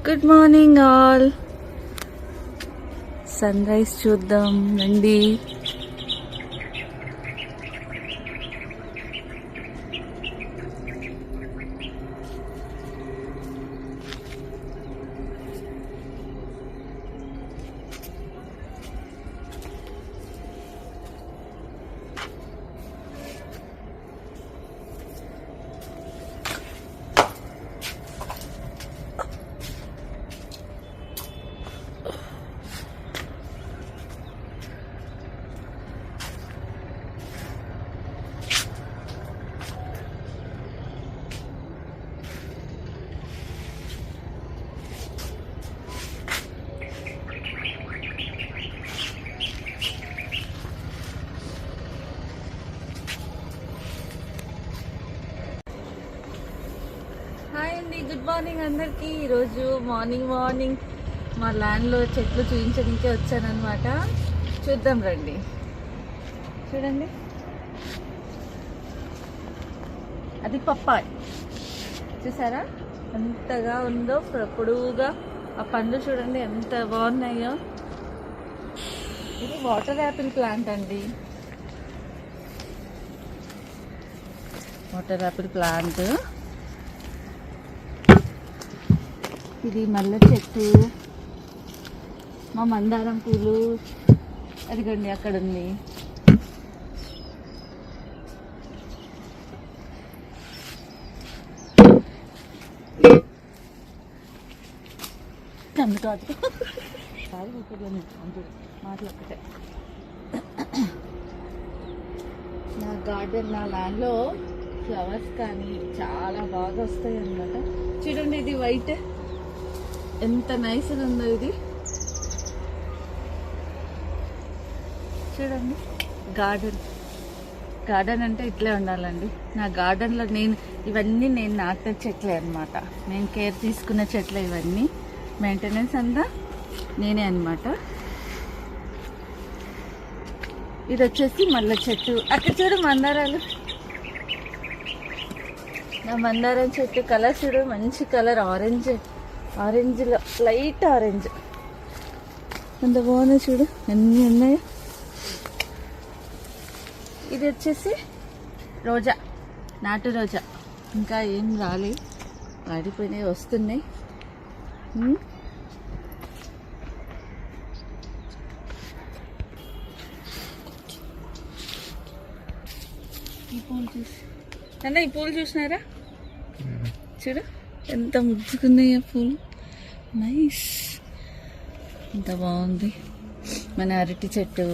Good morning all. Sunrise చూద్దాం రండి. Hi అండి, గుడ్ మార్నింగ్ అందరికీ. ఈరోజు మార్నింగ్ మా ల్యాండ్లో చెట్లు చూపించడానికే వచ్చానమాట. చూద్దాం రండి. చూడండి, అది పప్పాయ్. చూసారా ఎంతగా ఉందో, పొడువుగా. ఆ పండ్లు చూడండి ఎంత బాగున్నాయో. ఇది వాటర్ యాపిల్ ప్లాంట్ అండి. Water Apple plant. ఇది మల్లె చెట్టు, మా మందారం పూలు అదిగండి అక్కడ ఉంది. మాట్లాడటే నా గార్డెన్, నా ల్యాండ్లో ఫ్లవర్స్ కానీ చాలా బాగా వస్తాయి అన్నమాట. చూడండి, ఇది వైట్ ఎంత నైస్గా ఉందో. ఇది చూడండి. గార్డెన్ అంటే ఇట్లే ఉండాలండి. నా గార్డెన్లో ఇవన్నీ నేను నాటిన చెట్లే అనమాట. నేను కేర్ తీసుకున్న చెట్లే ఇవన్నీ. మెయింటెనెన్స్ అంతా నేనే అనమాట. ఇది వచ్చేసి మల్లె చెట్టు. అక్కడ చూడు మందారాలు. నా మందారం చెట్టు కలర్ చూడు, మంచి కలర్. ఆరెంజ్లో light orange. ఎంత బాగున్నాయి చూడు, ఎన్ని ఉన్నాయో. ఇది వచ్చేసి రోజా, నాటు రోజా. ఇంకా ఏం రాలే, వాడిపోయినాయి, వస్తున్నాయి. ఈ పూలు చూసి అన్న, ఈ పూలు చూసినారా? చూడు ఎంత ముద్దుకున్నాయి ఆ పూలు. నైస్, ఎంత బాగుంది. మన అరటి చెట్టు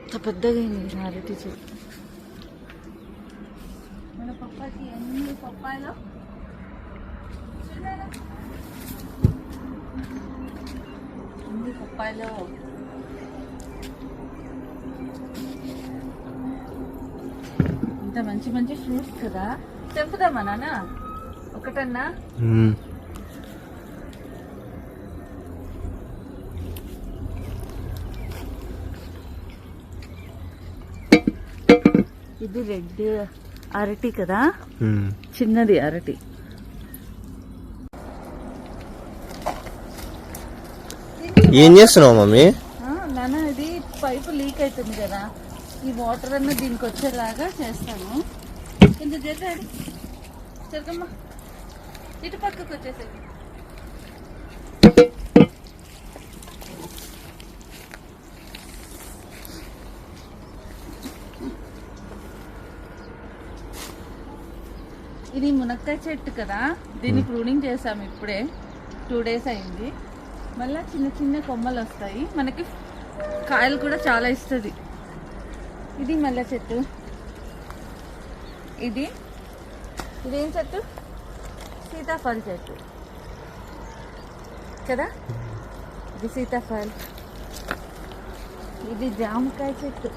ఎంత పెద్దగా అయింది అరటి చెట్టు. మన పప్పాకి ఎన్ని పప్పాయలో ఎన్ని పప్పాయలో. ఇంత మంచి మంచి ఫ్రూట్స్ కదా. తెంపుదామా నాన్న ఒకటన్నా? ఇది రెడ్ అరటి కదా, చిన్నది అరటి. ఏం చేస్తున్నావు మమ్మీ? నాన్న, ఇది పైపు లీక్ అవుతుంది కదా, ఈ వాటర్ అన్న దీనికి వచ్చేలాగా చేస్తాను. కొంచెం చేసేది చెరకమ్మా, ఇటు పక్కకు వచ్చేసేది. ఇది మునక్కాయ చెట్టు కదా, దీన్ని ప్రూనింగ్ చేసాము ఇప్పుడే. 2 days అయింది. మళ్ళీ చిన్న చిన్న కొమ్మలు వస్తాయి, మనకి కాయలు కూడా చాలా ఇస్తుంది. ఇది మల్లె చెట్టు. ఇదేం చెట్టు? సీతాఫల్ చెట్టు కదా. ఇది సీతాఫల్. ఇది జామకాయ చెట్టు,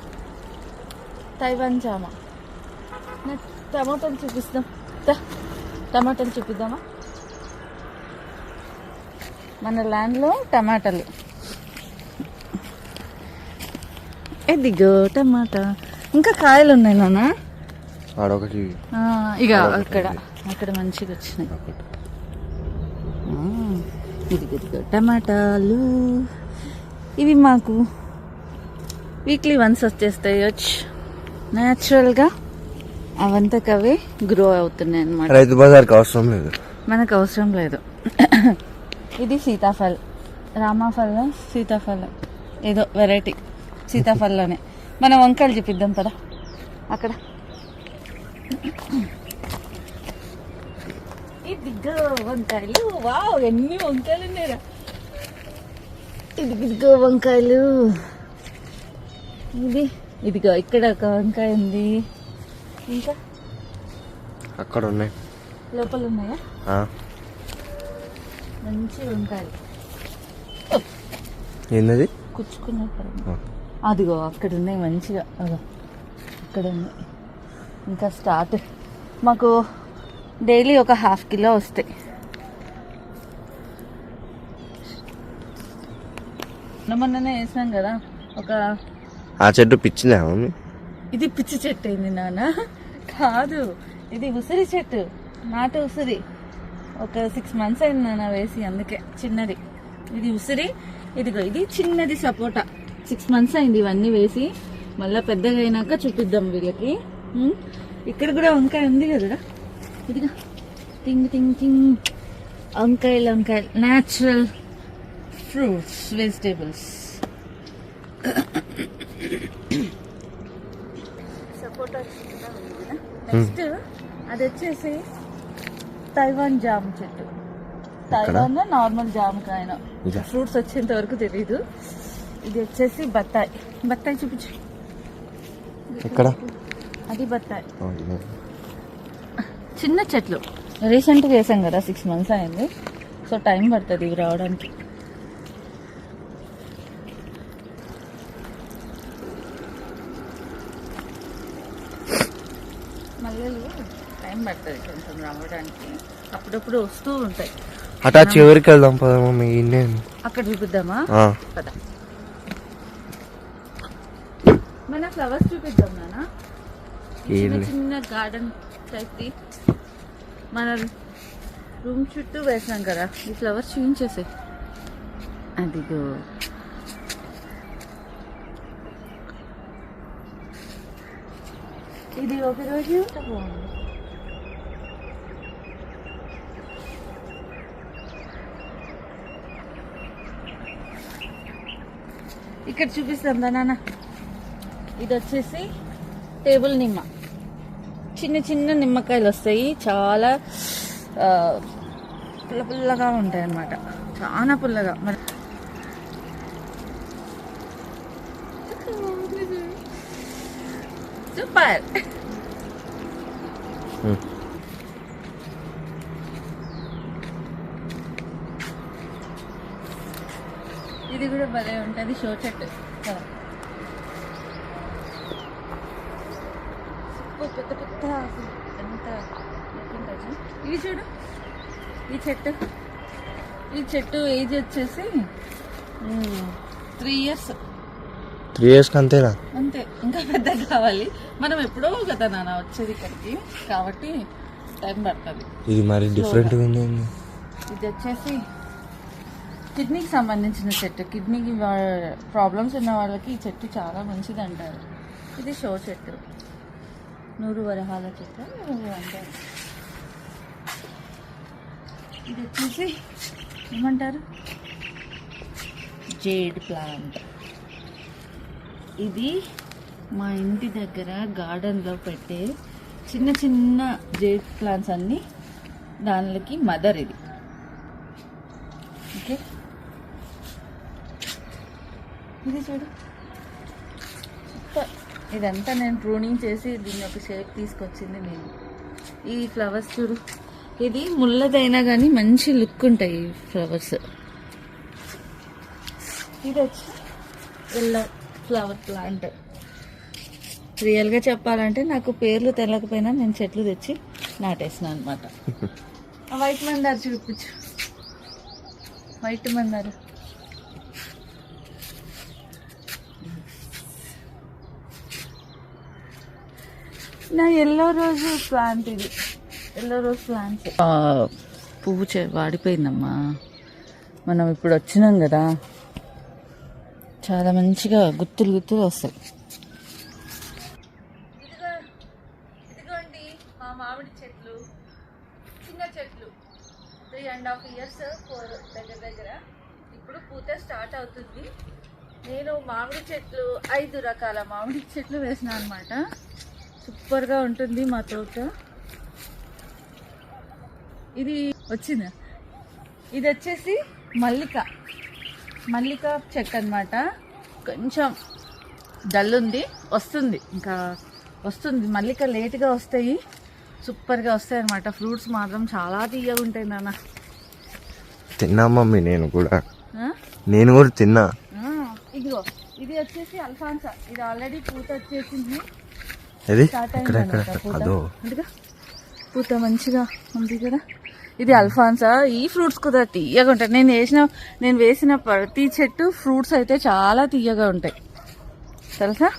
తైవాన్ జామ. టమాటాలు చూపిస్తాం. టమాటాలు చూపిద్దామా? మన ల్యాండ్లో టమాటాలు. ఎదిగో టమాటా. ఇంకా కాయలు ఉన్నాయి నాన్న. ఆడొకటి ఇక అక్కడ మంచిగా వచ్చినాయి. ఇదిగో టమాటాలు ఇవి మాకు వీక్లీ వన్స్ వచ్చేస్తాయి. న్యాచురల్గా అవంతకవే గ్రో అవుతున్నాయి అన్నమాట. రైతు బజార్కి అవసరం లేదు, మనకు అవసరం లేదు. ఇది సీతాఫల్, రామాఫల్, సీతాఫల్ ఏదో వెరైటీ సీతాఫల్లోనే. మనం వంకాయలు చూపిద్దాం పదా అక్కడ. ఇదిగో వంకాయలు, వావ్ ఎన్ని వంకాయలు ఉన్నాయిరా. ఇదిగో వంకాయలు, ఇదిగో ఇక్కడ ఒక వంకాయ ఉంది, ఇంకా అక్కడ ఉన్నాయి, లోపల ఉన్నాయా మంచి వంకాయలు. ఏంటది కుచ్చుకున్నట్టు అదిగో అక్కడ ఉన్నాయి మంచిగా, అదో అక్కడ ఉన్నాయి. ఇంకా స్టార్ట్ మాకు డైలీ ఒక ½ కిలో వస్తాయి. మొన్ననే వేసినాం కదా ఒక. ఆ చెట్టు పిచ్చిందా మమ్మీ? ఇది పిచ్చి చెట్టు అయింది నాన్న, కాదు ఇది ఉసిరి చెట్టు, నాటు ఉసిరి. ఒక 6 months అయింది నాన్న వేసి, అందుకే చిన్నది. ఇది ఉసిరి, ఇదిగో ఇది చిన్నది సపోటా. 6 months అయింది ఇవన్నీ వేసి. మళ్ళీ పెద్దగా అయినాక చూపిద్దాం వీళ్ళకి. ఇక్కడ కూడా వంకాయ ఉంది కదా, ఇదిగా టింగ్ టింగ్ టింగ్. వంకాయలు న్యాచురల్ ఫ్రూట్స్, వెజిటేబుల్స్. సపోటా నెక్స్ట్ అది వచ్చేసి తైవాన్ జామ్ చెట్టు. తైవాన్ నార్మల్ జామకాయన, ఫ్రూట్స్ వచ్చేంత వరకు తెలీదు. ఇది వచ్చేసి బత్తాయి చూపించు. ఎక్కడ? అది బత్తాయి, చిన్న చెట్లు. రీసెంట్గా వేసాం కదా, 6 months అయింది. సో టైం పడుతుంది ఇవి రావడానికి. మల్లెలు టైం పడుతుంది కొంచెం రావడానికి, అప్పుడప్పుడు వస్తూ ఉంటాయి. అటా చివరికి వెళ్దాం పద మమ్మీ. అక్కడ చూపిద్దామా? పద. మన ఫ్లవర్స్ చూపిద్దాం నాన్న. చిన్న గార్డెన్ టైప్. మన రూమ్ చుట్టూ వేసాం కదా, ఈ ఫ్లవర్స్ చూపించేసాయి. అదిగో ఇది ఒకరోజు బాగుంది. ఇక్కడ చూపిస్తాం దా నాన్న. ఇది వచ్చేసి టేబుల్ నిమ్మ. చిన్న నిమ్మకాయలు వస్తాయి, చాలా పుల్లగా ఉంటాయి అన్నమాట, చాలా పుల్లగా. సూపర్. ఇది కూడా భలే ఉంటుంది, షో చెట్టు కదా. పెద్ద ఎంత ఉంటుంది. ఇవి చూడు, ఈ చెట్టు ఏజ్ వచ్చేసి 3 years. 3 years అంతేనా? అంతే, ఇంకా పెద్ద కావాలి. మనం ఎప్పుడో కదా నాన్న వచ్చేది ఇక్కడికి, కాబట్టి టైం పడుతుంది. ఇది మరి డిఫరెంట్ ఉంది. ఇది వచ్చేసి కిడ్నీకి సంబంధించిన చెట్టు. కిడ్నీకి ప్రాబ్లమ్స్ ఉన్న వాళ్ళకి ఈ చెట్టు చాలా మంచిది అంటారు. ఇది షో చెట్టు, 100 వరహాల చెట్టు అంటారు. ఇది వచ్చేసి ఏమంటారు, జేడ్ ప్లాంట్. ఇది మా ఇంటి దగ్గర గార్డెన్లో పెట్టే చిన్న జేడ్ ప్లాంట్స్ అన్నీ, దానికి మదర్ ఇది. ఓకే, ఇది చూడు. ఇదంతా నేను ప్రూనింగ్ చేసి దీన్ని ఒక షేప్ తీసుకొచ్చింది నేను. ఈ ఫ్లవర్స్ చూడు, ఇది ముళ్ళదైనా కానీ మంచి లుక్ ఉంటాయి ఈ ఫ్లవర్స్. ఇది వచ్చి ఎల్లో ఫ్లవర్ ప్లాంట్. రియల్గా చెప్పాలంటే నాకు పేర్లు తెలియకపోయినా నేను చెట్లు తెచ్చి నాటేసిన అనమాట. వైట్ మందార చూపించు, వైట్ మందార. నా ఎల్లో రోజు ప్లాంట్ ఇది, ఎల్లో రోజ్ ప్లాంట్. పువ్వు వాడిపోయిందమ్మా. మనం ఇప్పుడు వచ్చినాం కదా, చాలా మంచిగా గుత్తులు గుత్తులు వస్తాయి. ఇదిగోండి మా మామిడి చెట్లు, చిన్న చెట్లు 3.5 years 4 దగ్గర ఇప్పుడు పూత స్టార్ట్ అవుతుంది. నేను మామిడి చెట్లు 5 రకాల మామిడి చెట్లు వేసిన అనమాట. సూపర్గా ఉంటుంది మా తోట. ఇది వచ్చిందా, ఇది వచ్చేసి మల్లిక చెట్టు అనమాట. కొంచెం డల్ ఉంది, వస్తుంది, ఇంకా వస్తుంది. మల్లిక లేట్గా వస్తాయి, సూపర్గా వస్తాయి అనమాట. ఫ్రూట్స్ మాత్రం చాలా తీయగా ఉంటాయి నాన్న. తిన్నా మమ్మీ, నేను కూడా ఆ? తిన్నా. ఇదిగో ఇది వచ్చేసి అల్ఫాన్సా. ఇది ఆల్రెడీ పూత వచ్చేసింది, ఇది స్టార్ట్ ఇక్కడ అయింది ఇక్కడ అన్నమాట పూత. అదో అందుగా పూత మంచిగా ఉంది కదా. ఇది అల్ఫాన్సా. ఈ ఫ్రూట్స్ కూడా తీయగా ఉంటాయి. నేను వేసిన ప్రతి చెట్టు ఫ్రూట్స్ అయితే చాలా తీయగా ఉంటాయి తెలుసా.